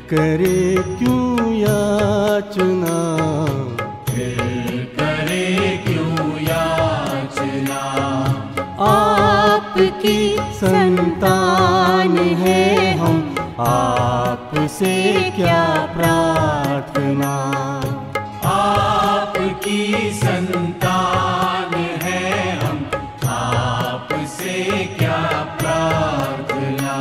करे क्यों याचना, करे क्यों याचना। आपकी संतान है हम, आपसे क्या प्रार्थना। आपकी संतान है हम, आपसे क्या प्रार्थना।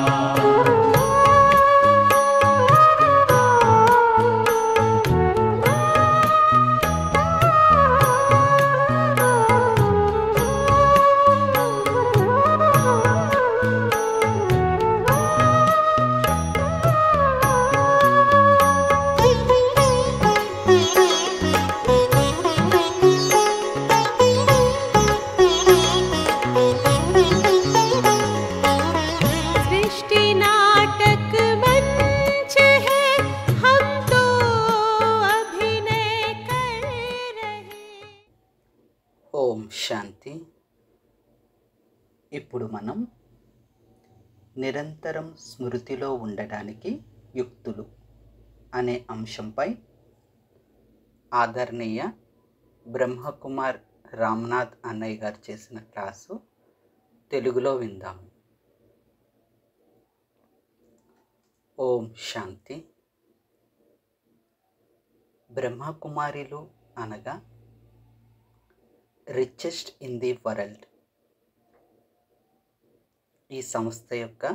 ఓం శాంతి. ఇప్పుడు మనం నిరంతరం స్మృతిలో ఉండడానికి యుక్తులు అనే అంశంపై ఆదరణీయ బ్రహ్మకుమార్ రామ్నాథ్ అన్నయ్య గారు చేసిన క్లాసు తెలుగులో విందాము. ఓం శాంతి. బ్రహ్మకుమారిలు అనగా రిచెస్ట్ ఇన్ ది వరల్డ్. ఈ సంస్థ యొక్క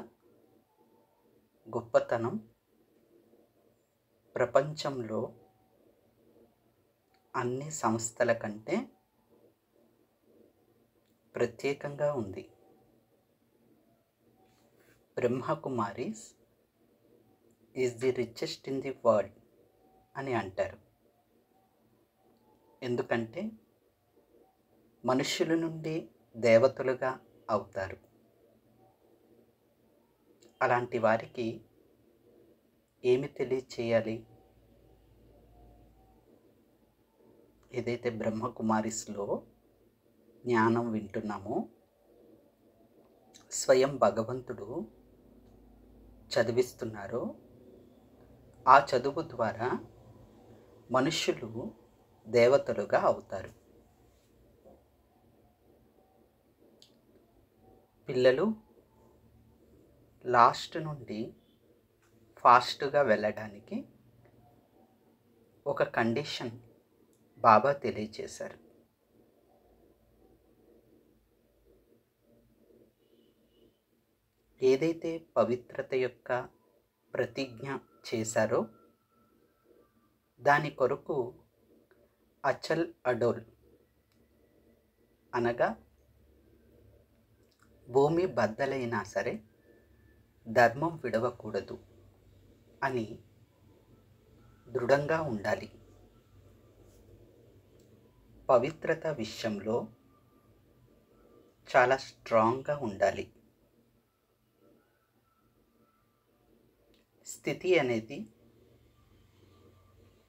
గొప్పతనం ప్రపంచంలో అన్ని సంస్థల కంటే ప్రత్యేకంగా ఉంది. Brahma Kumaris is the richest in the world అని అంటారు. ఎందుకంటే మనుష్యుల నుండి దేవతలుగా అవుతారు. అలాంటి వారికి ఏమి తెలియచేయాలి? ఏదైతే బ్రహ్మకుమారిస్లో జ్ఞానం వింటున్నామో స్వయం భగవంతుడు చదివిస్తున్నారో ఆ చదువు ద్వారా మనుష్యులు దేవతలుగా అవుతారు. పిల్లలు లాస్ట్ నుండి ఫాస్ట్గా వెళ్ళడానికి ఒక కండిషన్ బాబా తెలియచేశారు. ఏదైతే పవిత్రత యొక్క ప్రతిజ్ఞ చేశారో దాని కొరకు అచల్ అడోల్ అనగా భూమి బద్దలైనా సరే ధర్మం విడవకూడదు అని దృఢంగా ఉండాలి. పవిత్రత విషయంలో చాలా స్ట్రాంగ్గా ఉండాలి. స్థితి అనేది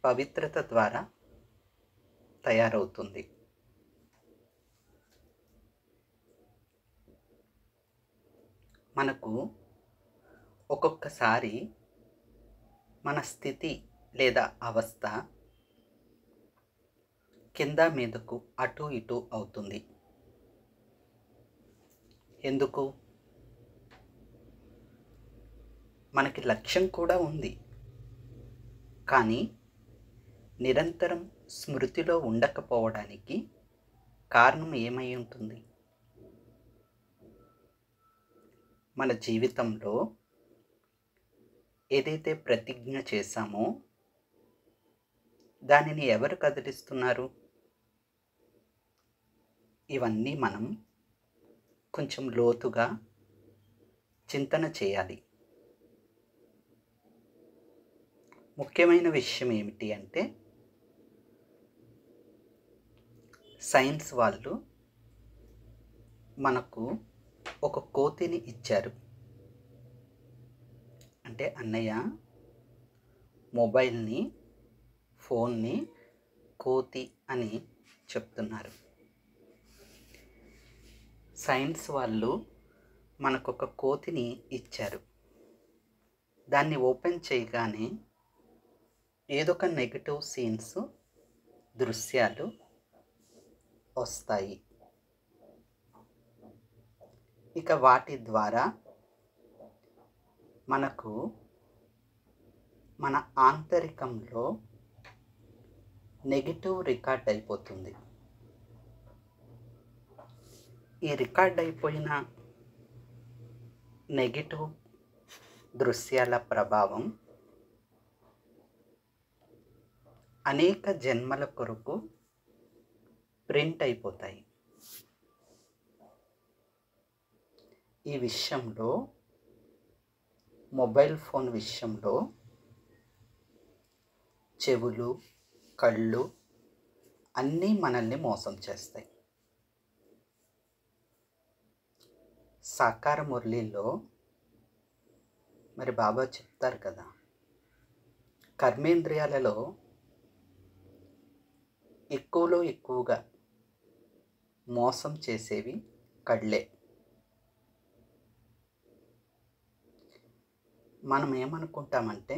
పవిత్రత ద్వారా తయారవుతుంది. మనకు ఒక్కొక్కసారి మన స్థితి లేదా అవస్థ కింద మీదకు అటు ఇటు అవుతుంది. ఎందుకు? మనకి లక్ష్యం కూడా ఉంది, కానీ నిరంతరం స్మృతిలో ఉండకపోవడానికి కారణం ఏమై ఉంటుంది? మన జీవితంలో ఏదైతే ప్రతిజ్ఞ చేశామో దానిని ఎవరు కదిలిస్తున్నారు? ఇవన్నీ మనం కొంచెం లోతుగా చింతన చేయాలి. ముఖ్యమైన విషయం ఏమిటి అంటే సైన్స్ వాళ్ళు మనకు ఒక కోతిని ఇచ్చారు. అంటే అన్నయ్య మొబైల్ని ఫోన్ని కోతి అని చెప్తున్నారు. సైన్స్ వాళ్ళు మనకొక కోతిని ఇచ్చారు. దాన్ని ఓపెన్ చేయగానే ఏదో ఒక నెగిటివ్ సీన్స్, దృశ్యాలు వస్తాయి. ఇక వాటి ద్వారా మనకు మన ఆంతరికంలో నెగిటివ్ రికార్డ్ అయిపోతుంది. ఈ రికార్డ్ అయిపోయిన నెగిటివ్ దృశ్యాల ప్రభావం అనేక జన్మల కొరకు ప్రింట్ అయిపోతాయి. ఈ విషయంలో, మొబైల్ ఫోన్ విషయంలో చెవులు, కళ్ళు అన్నీ మనల్ని మోసం చేస్తాయి. సాకార మురళిలో మరి బాబా చెప్తారు కదా, కర్మేంద్రియాలలో ఎక్కువలో ఎక్కువగా మోసం చేసేవి కళ్ళే. మనం ఏమనుకుంటామంటే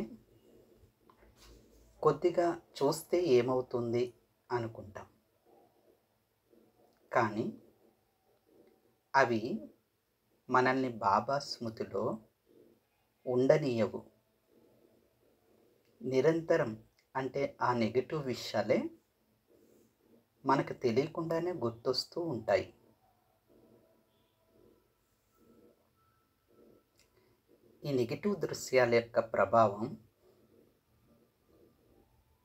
కొద్దిగా చూస్తే ఏమవుతుంది అనుకుంటాం, కానీ అవి మనల్ని బాబా స్మృతిలో ఉండనీయవు. నిరంతరం అంటే ఆ నెగిటివ్ విషయాలే మనకు తెలియకుండానే గుర్తొస్తూ ఉంటాయి. ఈ నెగిటివ్ దృశ్యాల యొక్క ప్రభావం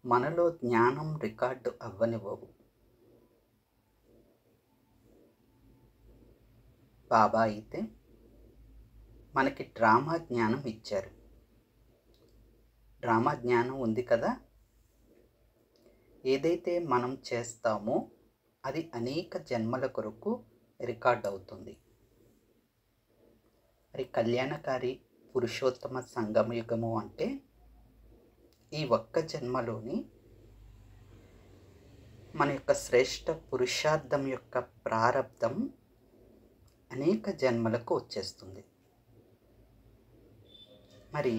మనలో జ్ఞానం రికార్డు అవ్వనివ్వవు. బాబా అయితే మనకి డ్రామా జ్ఞానం ఇచ్చారు. డ్రామా జ్ఞానం ఉంది కదా, ఏదైతే మనం చేస్తామో అది అనేక జన్మల కొరకు రికార్డ్ అవుతుంది. మరి కళ్యాణకారి పురుషోత్తమ సంగమయుగము అంటే ఈ ఒక్క జన్మలోని మన యొక్క శ్రేష్ఠ పురుషార్థం యొక్క ప్రారబ్ధం అనేక జన్మలకు వచ్చేస్తుంది. మరి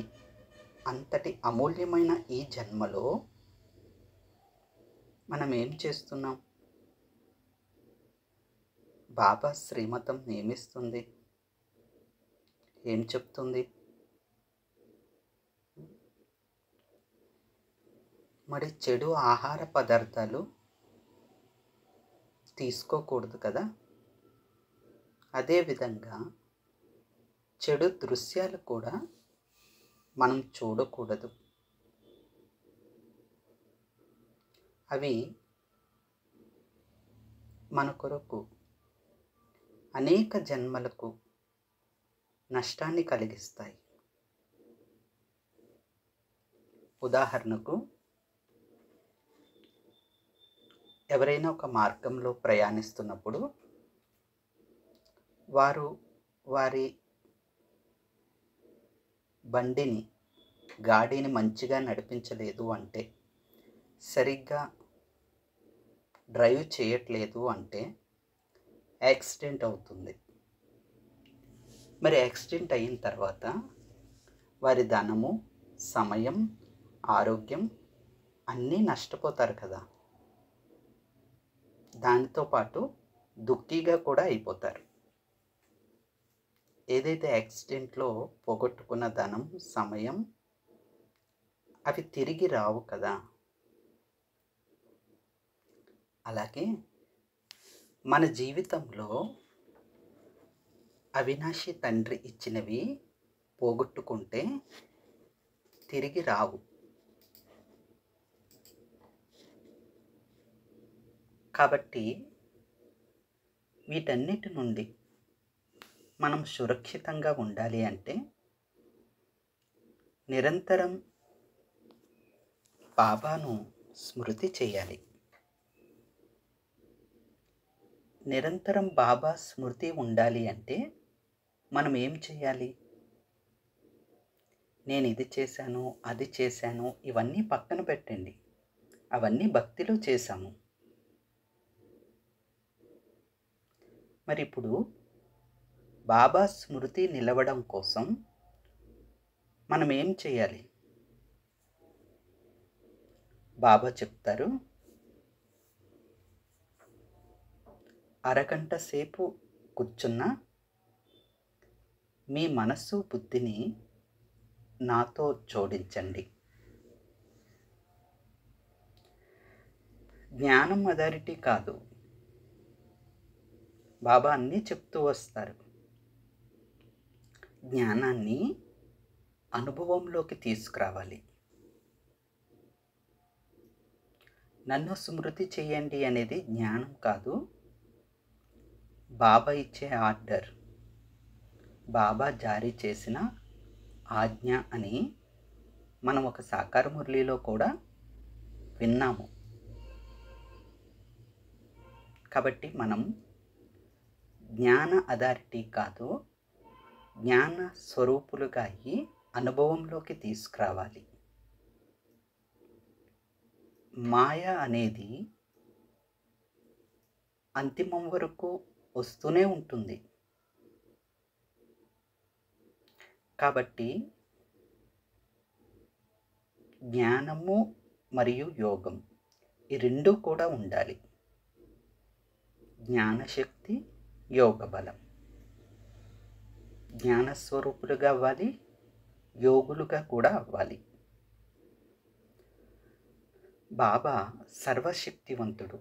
అంతటి అమూల్యమైన ఈ జన్మలో మనం ఏం చేస్తున్నాం? బాబా శ్రీమతం నియమిస్తుంది, ఏం చెప్తుంది? మరి చెడు ఆహార పదార్థాలు తీసుకోకూడదు కదా. అదేవిధంగా చెడు దృశ్యాలు కూడా మనం చూడకూడదు. అవి మన కొరకు అనేక జన్మలకు నష్టాన్ని కలిగిస్తాయి. ఉదాహరణకు, ఎవరైనా ఒక మార్గంలో ప్రయాణిస్తున్నప్పుడు వారు వారి గాడిని మంచిగా నడిపించలేదు అంటే, సరిగ్గా డ్రైవ్ చేయట్లేదు అంటే యాక్సిడెంట్ అవుతుంది. మరి యాక్సిడెంట్ అయిన తర్వాత వారి ధనము, సమయం, ఆరోగ్యం అన్నీ నష్టపోతారు కదా. దానితో పాటు దుఃఖీగా కూడా అయిపోతారు. ఏదైతే యాక్సిడెంట్లో పోగొట్టుకున్న ధనం, సమయం అవి తిరిగి రావు కదా. అలాగే మన జీవితంలో అవినాశి తండ్రి ఇచ్చినవి పోగొట్టుకుంటే తిరిగి రావు. కాబట్టి వీటన్నిటి నుండి మనం సురక్షితంగా ఉండాలి అంటే నిరంతరం బాబాను స్మృతి చేయాలి. నిరంతరం బాబా స్మృతి ఉండాలి అంటే మనం ఏం చేయాలి? నేను ఇది చేశాను, అది చేశాను, ఇవన్నీ పక్కన పెట్టండి. అవన్నీ భక్తిలో చేశాము. మరి ఇప్పుడు బాబా స్మృతి నిలవడం కోసం మనం ఏం చేయాలి? బాబా చెప్తారు, అరగంట సేపు కూర్చున్నా మీ మనస్సు బుద్ధిని నాతో జోడించండి. జ్ఞానం అథారిటీ కాదు. బాబా అన్నీ చెప్తూ వస్తారు. జ్ఞానాన్ని అనుభవంలోకి తీసుకురావాలి. నన్ను స్మృతి చేయండి అనేది జ్ఞానం కాదు, బాబా ఇచ్చే ఆర్డర్, బాబా జారీ చేసిన ఆజ్ఞ అని మనం ఒక సాకార మురళిలో కూడా విన్నాము. కాబట్టి మనం జ్ఞాన అథారిటీ కాదు, జ్ఞాన స్వరూపులుగా అయ్యి అనుభవంలోకి తీసుకురావాలి. మాయ అనేది అంతిమం వరకు వస్తూనే ఉంటుంది. కాబట్టి జ్ఞానము మరియు యోగం ఈ రెండూ కూడా ఉండాలి. జ్ఞానశక్తి, యోగ బలం. జ్ఞానస్వరూపులుగా అవ్వాలి, యోగులుగా కూడా అవ్వాలి. బాబా సర్వశక్తివంతుడు.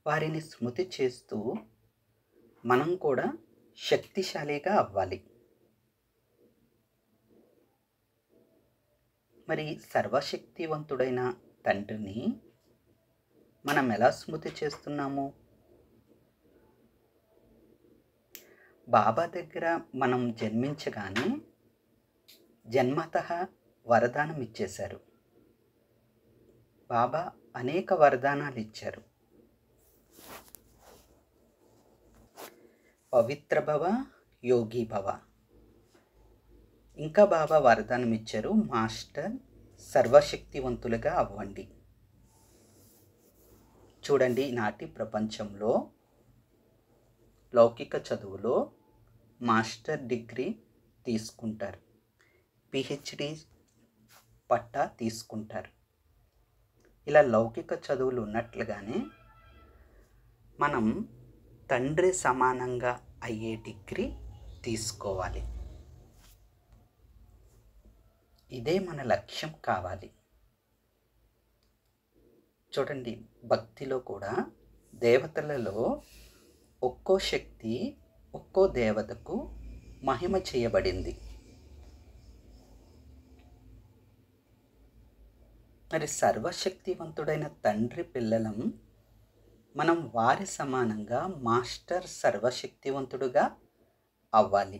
వారిని స్మృతి చేస్తూ మనం కూడా శక్తిశాలిగా అవ్వాలి. మరి సర్వశక్తివంతుడైన తండ్రిని మనం ఎలా స్మృతి చేస్తున్నాము? బాబా దగ్గర మనం జన్మించగానే జన్మతః వరదానం ఇచ్చేశారు. బాబా అనేక వరదానాలు ఇచ్చారు. పవిత్ర భవ, యోగి భవ. ఇంకా బాబా వరదానం ఇచ్చారు, మాస్టర్ సర్వశక్తివంతులుగా అవ్వండి. చూడండి, నాటి ప్రపంచంలో లౌకిక చదువులో మాస్టర్ డిగ్రీ తీసుకుంటారు, పిహెచ్డి పట్టా తీసుకుంటారు. ఇలా లౌకిక చదువులు ఉన్నట్లుగానే మనం తండ్రి సమానంగా అయ్యే డిగ్రీ తీసుకోవాలి. ఇదే మన లక్ష్యం కావాలి. చూడండి, భక్తిలో కూడా దేవతలలో ఒక్కో శక్తి ఒక్కో దేవతకు మహిమ చేయబడింది. మరి సర్వశక్తివంతుడైన తండ్రి పిల్లలం మనం వారి సమానంగా మాస్టర్ సర్వశక్తివంతుడుగా అవ్వాలి.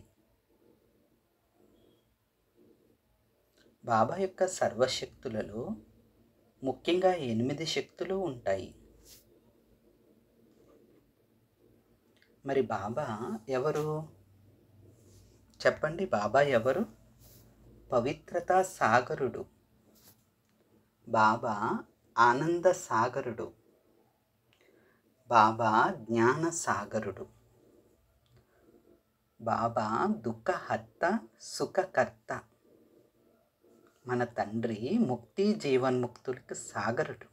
బాబా యొక్క సర్వశక్తులలో ముఖ్యంగా 8 శక్తులు ఉంటాయి. మరి బాబా ఎవరు చెప్పండి? బాబా ఎవరు? పవిత్రతా సాగరుడు. బాబా ఆనంద సాగరుడు. బాబా జ్ఞాన సాగరుడు. బాబా దుఃఖహర్త, సుఖకర్త. మన తండ్రి ముక్తి జీవన్ముక్తులకు సాగరుడు,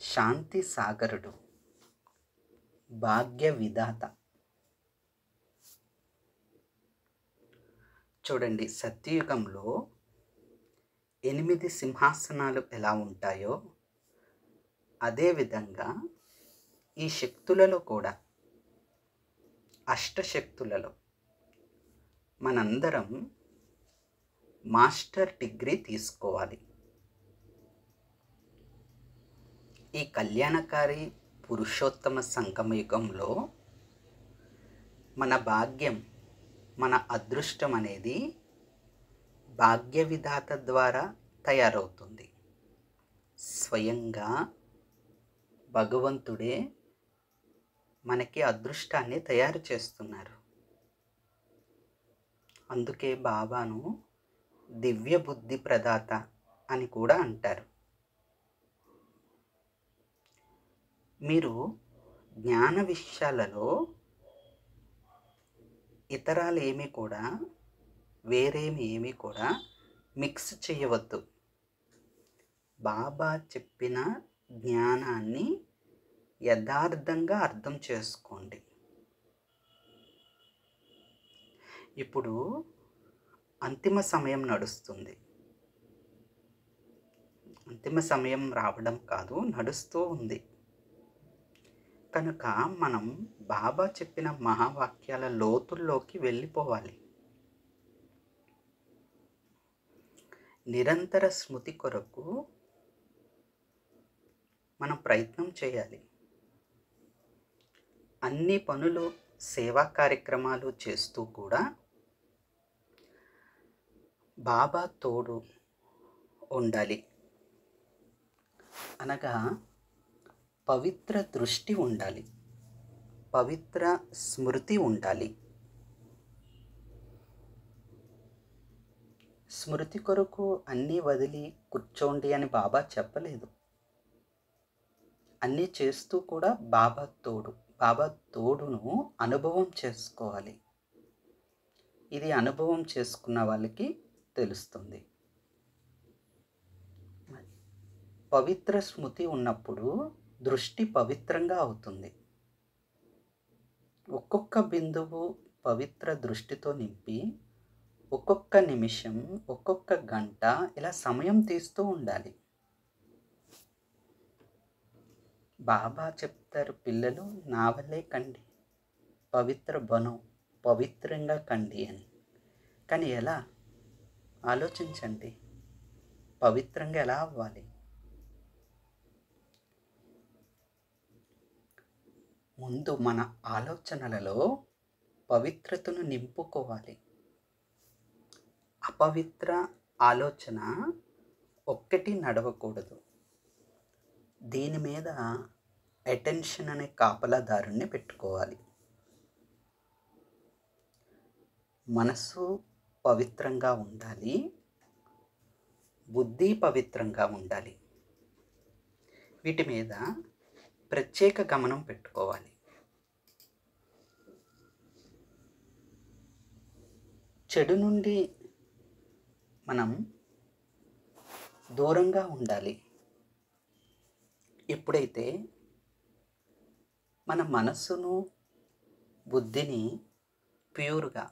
శాంతి సాగరుడు, భాగ్య విధాత. చూడండి, సత్యయుగంలో 8 సింహాసనాలు ఎలా ఉంటాయో అదేవిధంగా ఈ శక్తులలో కూడా అష్టశక్తులలో మనందరం మాస్టర్ డిగ్రీ తీసుకోవాలి. ఈ కళ్యాణకారి పురుషోత్తమ సంగమయుగంలో మన భాగ్యం, మన అదృష్టం అనేది భాగ్య విధాత ద్వారా తయారవుతుంది. స్వయంగా భగవంతుడే మనకి అదృష్టాన్ని తయారు చేస్తున్నారు. అందుకే బాబాను దివ్య బుద్ధి ప్రదాత అని కూడా అంటారు. మీరు జ్ఞాన విషయాలలో ఇతరాలు ఏమీ కూడా వేరేమి ఏమీ కూడా మిక్స్ చేయవద్దు. బాబా చెప్పిన జ్ఞానాన్ని యథార్థంగా అర్థం చేసుకోండి. ఇప్పుడు అంతిమ సమయం నడుస్తుంది. అంతిమ సమయం రావడం కాదు, నడుస్తూ ఉంది. కనుక మనం బాబా చెప్పిన మహావాక్యాల లోతుల్లోకి వెళ్ళిపోవాలి. నిరంతర స్మృతి కొరకు మనం ప్రయత్నం చేయాలి. అన్ని పనులు, సేవా కార్యక్రమాలు చేస్తూ కూడా బాబా తోడు ఉండాలి. అనగా పవిత్ర దృష్టి ఉండాలి, పవిత్ర స్మృతి ఉండాలి. స్మృతి కొరకు అన్నీ వదిలి కూర్చోండి అని బాబా చెప్పలేదు. అన్నీ చేస్తూ కూడా బాబా తోడును అనుభవం చేసుకోవాలి. ఇది అనుభవం చేసుకున్న వాళ్ళకి తెలుస్తుంది. పవిత్ర స్మృతి ఉన్నప్పుడు దృష్టి పవిత్రంగా అవుతుంది. ఒక్కొక్క బిందువు పవిత్ర దృష్టితో నింపి ఒక్కొక్క నిమిషం, ఒక్కొక్క గంట ఇలా సమయం తీస్తూ ఉండాలి. బాబా చెప్తారు, పిల్లలు నా వల్లే కండి, పవిత్ర బను, పవిత్రంగా కండి అని. కానీ ఎలా ఆలోచించండి, పవిత్రంగా ఎలా అవ్వాలి? ముందు మన ఆలోచనలలో పవిత్రతను నింపుకోవాలి. అపవిత్ర ఆలోచన ఒక్కటి నడవకూడదు. దీని మీద అటెన్షన్ అనే కాపలాదారుణ్ణి పెట్టుకోవాలి. మనసు పవిత్రంగా ఉండాలి, బుద్ధి పవిత్రంగా ఉండాలి. వీటి మీద ప్రత్యేక గమనం పెట్టుకోవాలి. చెడు నుండి మనం దూరంగా ఉండాలి. ఎప్పుడైతే మన మనస్సును, బుద్ధిని ప్యూర్గా,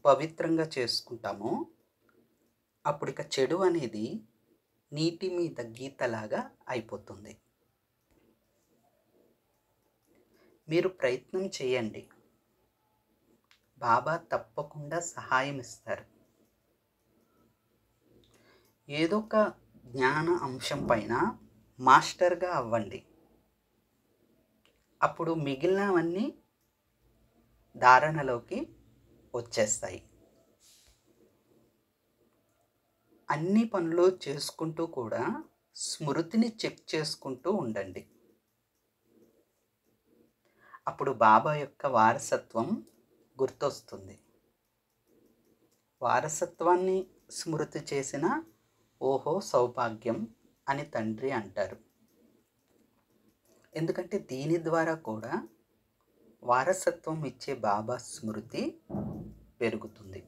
పవిత్రంగా చేసుకుంటామో అప్పుడు ఇక చెడు అనేది నీటి మీద గీతలాగా అయిపోతుంది. మీరు ప్రయత్నం చేయండి, బాబా తప్పకుండా సహాయం ఇస్తారు. ఏదో ఒక జ్ఞాన అంశం పైన మాస్టర్గా అవ్వండి. అప్పుడు మిగిలినవన్నీ ధారణలోకి వచ్చేస్తాయి. అన్ని పనులు చేసుకుంటూ కూడా స్మృతిని చెక్ చేసుకుంటూ ఉండండి. అప్పుడు బాబా యొక్క వారసత్వం గుర్తొస్తుంది. వారసత్వాన్ని స్మృతి చేసిన ఓహో సౌభాగ్యం అని తండ్రి అంటారు. ఎందుకంటే దీని ద్వారా కూడా వారసత్వం ఇచ్చే బాబా స్మృతి పెరుగుతుంది.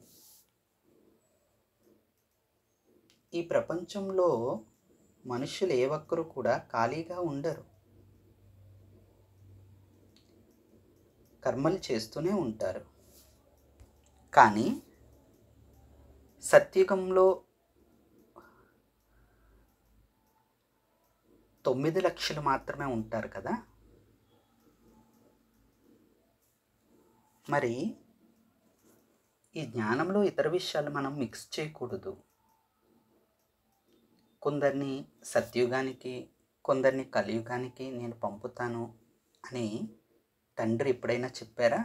ఈ ప్రపంచంలో మనుషులు ఏ ఒక్కరు కూడా ఖాళీగా ఉండరు. కర్మలు చేస్తూనే ఉంటారు. కానీ సత్యుగంలో 9 లక్షలు మాత్రమే ఉంటారు కదా. మరి ఈ జ్ఞానంలో ఇతర విషయాలు మనం మిక్స్ చేయకూడదు. కొందరిని సత్యుగానికి, కొందరిని కలియుగానికి నేను పంపుతాను అని తండ్రి ఎప్పుడైనా చెప్పారా?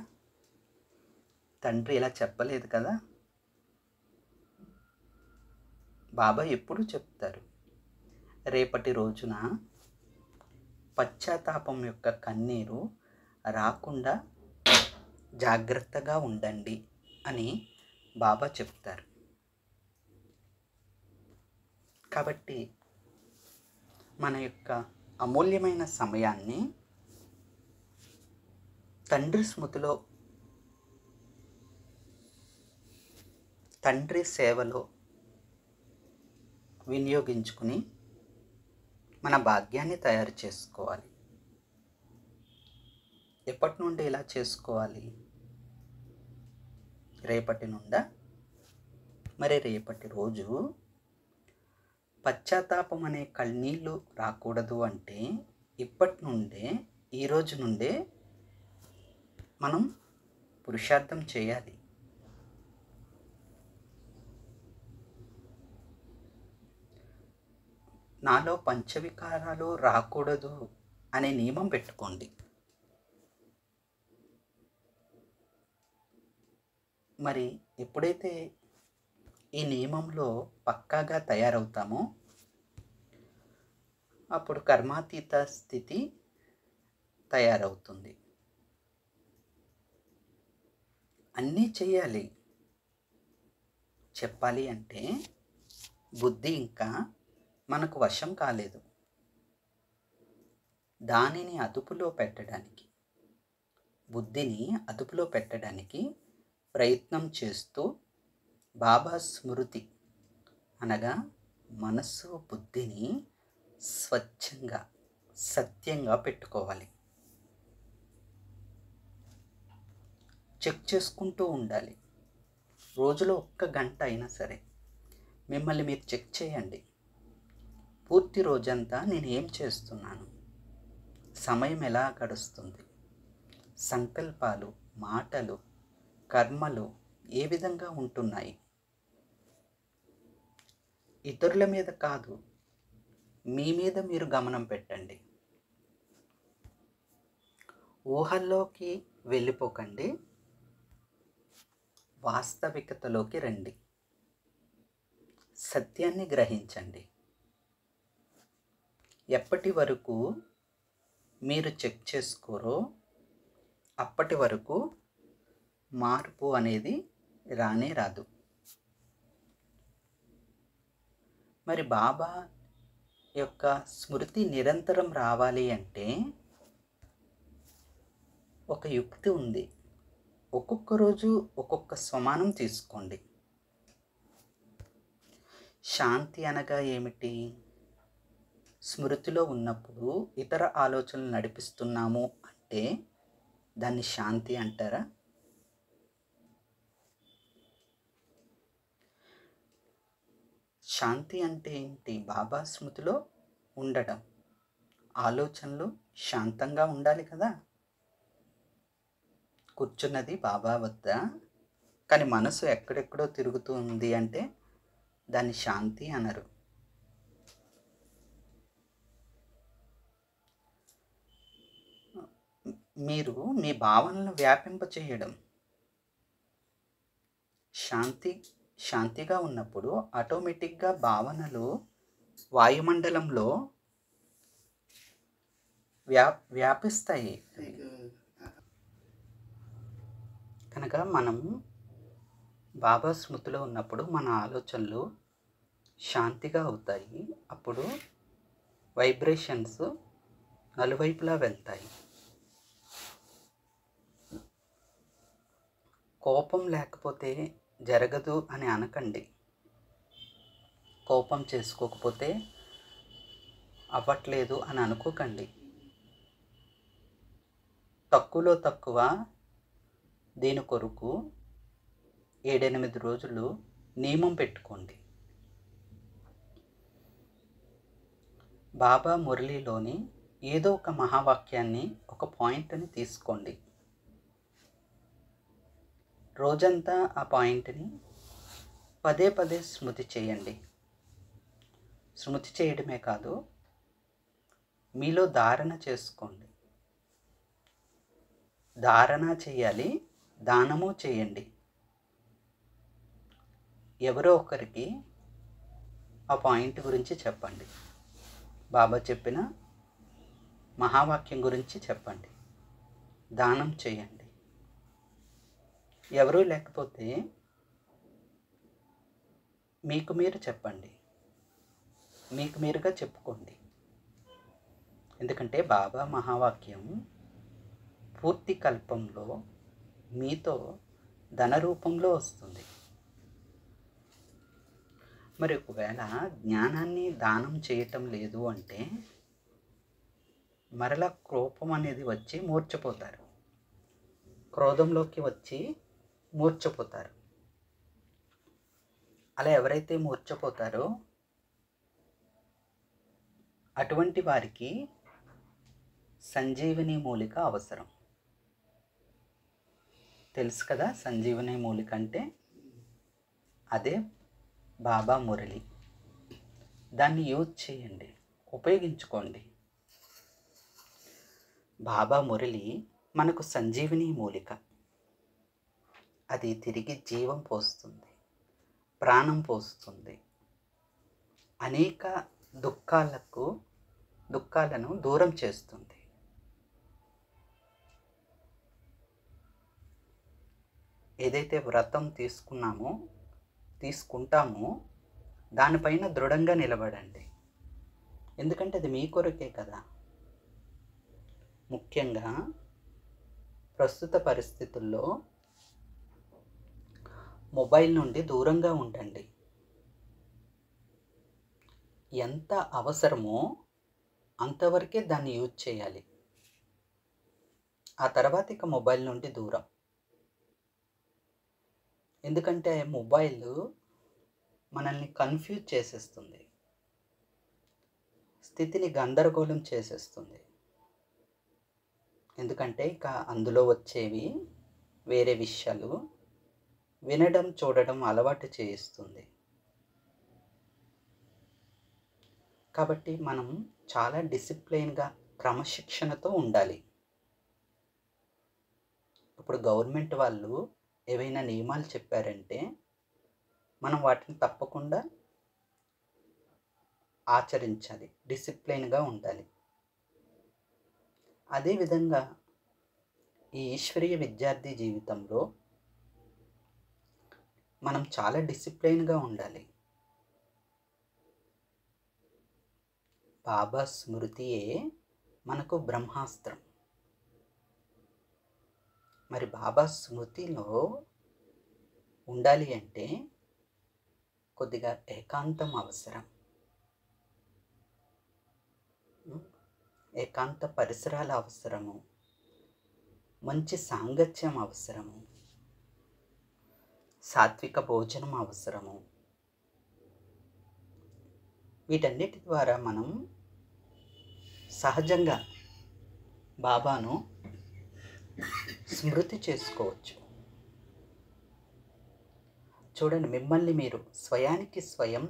తండ్రి ఇలా చెప్పలేదు కదా. బాబా ఎప్పుడు చెప్తారు, రేపటి రోజున పశ్చాత్తాపం యొక్క కన్నీరు రాకుండా జాగ్రత్తగా ఉండండి అని బాబా చెప్తారు. కాబట్టి మన యొక్క అమూల్యమైన సమయాన్ని తండ్రి స్మృతిలో, తండ్రి సేవలో వినియోగించుకుని మన భాగ్యాన్ని తయారు చేసుకోవాలి. ఎప్పటి నుండి ఇలా చేసుకోవాలి? రేపటి నుండా? మరి రేపటి రోజు పశ్చాత్తాపం అనే కన్నీళ్ళు రాకూడదు అంటే ఇప్పటి నుండే, ఈ రోజు నుండే మనం పురుషార్థం చేయాలి. నాలో పంచవికారాలు రాకూడదు అనే నియమం పెట్టుకోండి. మరి ఎప్పుడైతే ఈ నియమంలో పక్కాగా తయారవుతామో అప్పుడు కర్మాతీత స్థితి తయారవుతుంది. అన్నీ చేయాలి. చెప్పాలి అంటే బుద్ధి ఇంకా మనకు వశం కాలేదు. దానిని అదుపులో పెట్టడానికి, బుద్ధిని అదుపులో పెట్టడానికి ప్రయత్నం చేస్తూ బాబా స్మృతి అనగా మనస్సు బుద్ధిని స్వచ్ఛంగా సత్యంగా పెట్టుకోవాలి. చెక్ చేసుకుంటూ ఉండాలి. రోజులో 1 గంట అయినా సరే మిమ్మల్ని మీరు చెక్ చేయండి. పూర్తి రోజంతా నేను ఏం చేస్తున్నాను, సమయం ఎలా గడుస్తుంది, సంకల్పాలు, మాటలు, కర్మలు ఏ విధంగా ఉంటున్నాయి. ఇతరుల మీద కాదు, మీ మీద మీరు గమనం పెట్టండి. ఊహల్లోకి వెళ్ళిపోకండి, వాస్తవికతలోకి రండి. సత్యాన్ని గ్రహించండి. ఎప్పటి వరకు మీరు చెక్ చేసుకోరో అప్పటి వరకు మార్పు అనేది రానే రాదు. మరి బాబా యొక్క స్మృతి నిరంతరం రావాలి అంటే ఒక యుక్తి ఉంది. ఒక్కొక్క రోజు ఒక్కొక్క స్వమానం తీసుకోండి. శాంతి అనగా ఏమిటి? స్మృతిలో ఉన్నప్పుడు ఇతర ఆలోచనలు నడిపిస్తున్నాము అంటే దాన్ని శాంతి అంటారా? శాంతి అంటే ఏంటి? బాబా స్మృతిలో ఉండడం. ఆలోచనలు శాంతంగా ఉండాలి కదా. కూర్చున్నది బాబా వద్ద, కానీ మనసు ఎక్కడెక్కడో తిరుగుతూ ఉంది అంటే దాన్ని శాంతి అనరు. మీరు మీ భావనలను వ్యాపింపచేయడం. శాంతిగా ఉన్నప్పుడు ఆటోమేటిక్గా భావనలు వాయుమండలంలో వ్యాపిస్తాయి. కనుక మనం బాబా స్మృతిలో ఉన్నప్పుడు మన ఆలోచనలు శాంతిగా అవుతాయి. అప్పుడు వైబ్రేషన్స్ నలువైపులా వెళ్తాయి. కోపం లేకపోతే జరగదు అని అనకండి. కోపం చేసుకోకపోతే అవ్వట్లేదు అని అనుకోకండి. తక్కువలో తక్కువ దీని కొరకు 7-8 రోజులు నియమం పెట్టుకోండి. బాబా మురళిలోని ఏదో ఒక మహావాక్యాన్ని, ఒక పాయింట్ని తీసుకోండి. రోజంతా ఆ పాయింట్ని పదే పదే స్మృతి చేయండి. స్మృతి చేయడమే కాదు, మీలో ధారణ చేసుకోండి. ధారణ చేయాలి, దానము చేయండి. ఎవరో ఒకరికి ఆ పాయింట్ గురించి చెప్పండి. బాబా చెప్పిన మహావాక్యం గురించి చెప్పండి. దానం చేయండి. ఎవరూ లేకపోతే మీకు మీరు చెప్పండి, మీకు మీరుగా చెప్పుకోండి. ఎందుకంటే బాబా మహావాక్యం పూర్తి కల్పంలో మీతో ధన రూపంలో వస్తుంది. మరి ఒకవేళ జ్ఞానాన్ని దానం చేయటం లేదు అంటే మరలా కోపం అనేది వచ్చి మూర్ఛపోతారు, క్రోధంలోకి వచ్చి మూర్ఛపోతారు. అలా ఎవరైతే మూర్ఛపోతారో అటువంటి వారికి సంజీవని మూలిక అవసరం. తెలుసు కదా సంజీవని మూలిక అంటే? అదే బాబా మురళి. దాన్ని యూజ్ చేయండి, ఉపయోగించుకోండి. బాబా మురళి మనకు సంజీవని మూలిక. అది తిరిగి జీవం పోస్తుంది, ప్రాణం పోస్తుంది, అనేక దుఃఖాలను దూరం చేస్తుంది. ఏదైతే వ్రతం తీసుకుంటామో దానిపైన దృఢంగా నిలబడండి. ఎందుకంటే అది మీ కొరకే కదా. ముఖ్యంగా ప్రస్తుత పరిస్థితుల్లో మొబైల్ నుండి దూరంగా ఉండండి. ఎంత అవసరమో అంతవరకే దాన్ని యూజ్ చేయాలి. ఆ తర్వాత ఇక మొబైల్ నుండి దూరం. ఎందుకంటే మొబైల్ మనల్ని కన్ఫ్యూజ్ చేసేస్తుంది, స్థితిని గందరగోళం చేసేస్తుంది. ఎందుకంటే ఇక అందులో వచ్చేవి వేరే విషయాలు వినడం చూడడం అలవాటు చేయిస్తుంది. కాబట్టి మనం చాలా డిసిప్లైన్గా క్రమశిక్షణతో ఉండాలి. ఇప్పుడు గవర్నమెంట్ వాళ్ళు ఏవైనా నియమాలు చెప్పారంటే మనం వాటిని తప్పకుండా ఆచరించాలి, డిసిప్లైన్గా ఉండాలి. అదేవిధంగా ఈ ఈశ్వరీయ విద్యార్థి జీవితంలో మనం చాలా డిసిప్లైన్గా ఉండాలి. బాబా స్మృతియే మనకు బ్రహ్మాస్త్రం. మరి బాబా స్మృతిలో ఉండాలి అంటే కొద్దిగా ఏకాంతం అవసరం, ఏకాంత పరిసరాల అవసరము, మంచి సాంగత్యం అవసరము, సాత్విక భోజనం అవసరము. వీటన్నిటి ద్వారా మనం సహజంగా బాబాను స్మృతి చేసుకోవచ్చు. చూడండి, మిమ్మల్ని మీరు స్వయానికి స్వయం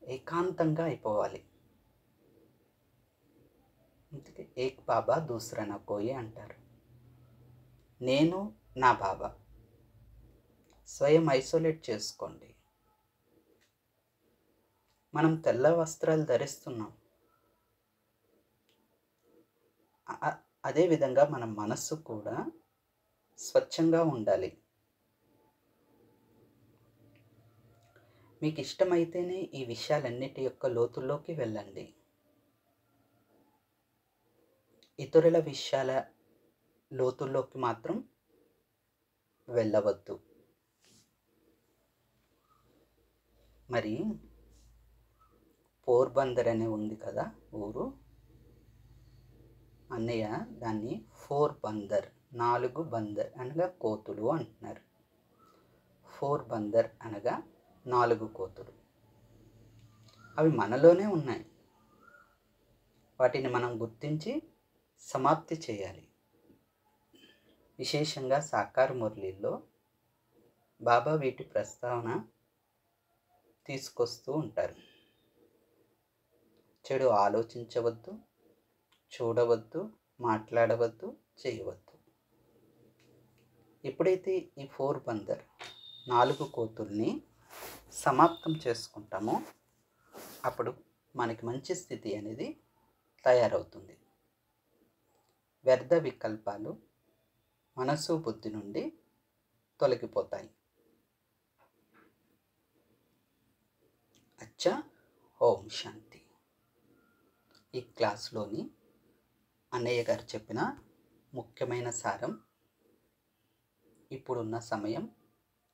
ఏకాంతంగా అయిపోవాలి. అందుకే ఏక్ బాబా దూసరా నా కోయి అంటారు. నేను నా బాబా. స్వయం ఐసోలేట్ చేసుకోండి. మనం తెల్ల వస్త్రాలు ధరిస్తున్నాం. అదేవిధంగా మన మనస్సు కూడా స్వచ్ఛంగా ఉండాలి. మీకు ఇష్టమైతేనే ఈ విషయాలన్నిటి యొక్క లోతుల్లోకి వెళ్ళండి. ఇతరుల విషయాల లోతుల్లోకి మాత్రం వెళ్ళవద్దు. మరి పోర్బందర్ అనే ఉంది కదా ఊరు, అన్నయ్య దాన్ని 4 బందర్, 4 బందర్ అనగా కోతులు అంటున్నారు. 4 బందర్ అనగా 4 కోతులు. అవి మనలోనే ఉన్నాయి. వాటిని మనం గుర్తించి సమాప్తి చేయాలి. విశేషంగా సాకార మురళిలో బాబా వీటి ప్రస్తావన తీసుకొస్తూ ఉంటారు. చెడు ఆలోచించవద్దు, చూడవద్దు, మాట్లాడవద్దు, చేయవద్దు. ఎప్పుడైతే ఈ 4 బందర్ 4 కోతుల్ని సమాప్తం చేసుకుంటామో అప్పుడు మనకి మంచి స్థితి అనేది తయారవుతుంది. వ్యర్థ వికల్పాలు మనసు బుద్ధి నుండి తొలగిపోతాయి. అచ్చా, ఓం శాంతి. ఈ క్లాస్లోని అన్నయ్య గారు చెప్పిన ముఖ్యమైన సారం, ఇప్పుడున్న సమయం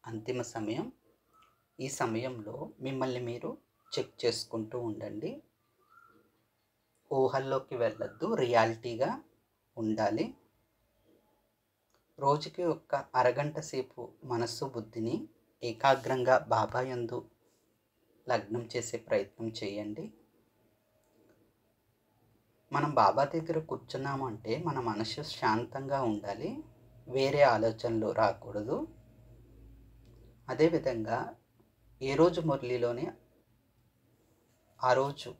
అంతిమ సమయం, ఈ సమయంలో మిమ్మల్ని మీరు చెక్ చేసుకుంటూ ఉండండి. ఊహల్లోకి వెళ్ళొద్దు, రియాలిటీగా ఉండాలి. రోజుకి ఒక అరగంట సేపు మనస్సు బుద్ధిని ఏకాగ్రంగా బాబా యందు లగ్నం చేసే ప్రయత్నం చేయండి. మనం బాబా దగ్గర కూర్చున్నాము అంటే మన మనసు శాంతంగా ఉండాలి, వేరే ఆలోచనలు రాకూడదు. అదేవిధంగా ఏ రోజు మురళిలోనే ఆ రోజు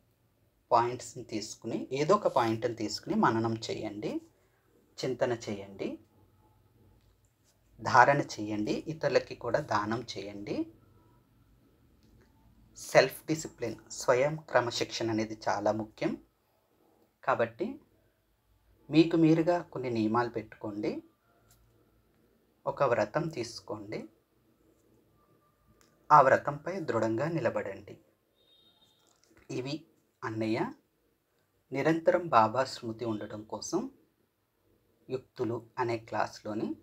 పాయింట్స్ని తీసుకుని, ఏదో ఒక పాయింట్ని తీసుకుని మననం చేయండి, చింతన చేయండి, ధారణ చేయండి, ఇతరులకి కూడా దానం చేయండి. సెల్ఫ్ డిసిప్లిన్, స్వయం క్రమశిక్షణ అనేది చాలా ముఖ్యం. కాబట్టి మీకు మీరుగా కొన్ని నియమాలు పెట్టుకోండి, ఒక వ్రతం తీసుకోండి, ఆ వ్రతంపై దృఢంగా నిలబడండి. ఇవి అన్నయ్య నిరంతరం బాబా స్మృతి ఉండటం కోసం యుక్తులు అనే క్లాస్లోని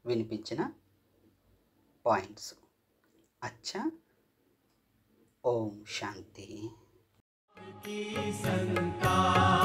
వినిపించిన పాయింట్స్. అచ్చా, ఓం శాంతి. की संतान